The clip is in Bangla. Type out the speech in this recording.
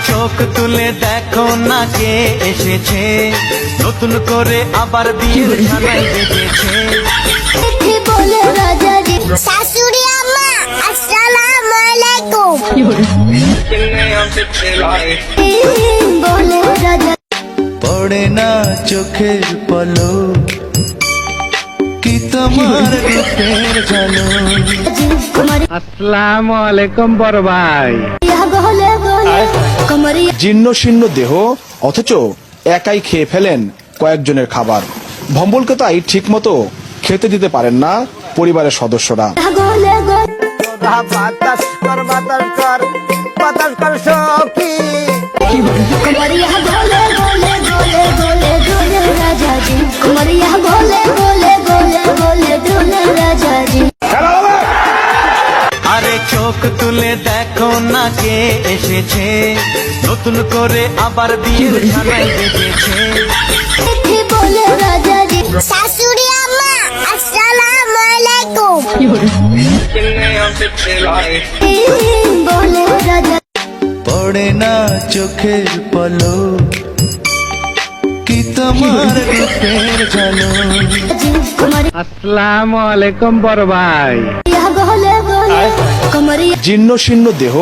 চোখ তুলে দেখো না কে এসেছে, নতুন করে আবার বিয়ের ঝালাই বেজেছে। বলে রাজা জি শাশুড়ি আম্মা আসসালামু আলাইকুম বলে রাজা পড়ে না চোখের পলক, কি তোমার রূপের ঝলক। কুমারী আসসালামু আলাইকুম বড় ভাই। বলে বলে কুমারী জীর্ণ শীর্ণ দেহ অথচ একাই খেয়ে ফেলেন কয়েকজনের খাবার। ভম্বলকে তাই ঠিক মতো খেতে দিতে পারেন না পরিবারের সদস্যরা। বলে কুমারিয়া বলে বলে বলে বলে বলে রাজা জি কুমারিয়া বলে বলে বলে বলে বলে রাজা জি। আরে চোখ তুলে দেখো না কে এসেছে, নতুন করে আবার বিয়ের ঝালাই বেজেছে। বলে রাজা জি শাশুড়ি আম্মা আসসালামু আলাইকুম বলে রাজা পড়ে না চোখের পলক, কি তোমার রূপের ঝলক। জি কুমারী আসসালামু আলাইকুম বড় ভাই। বলে বলে কুমারিয়া জীর্ণ শীর্ণ দেহ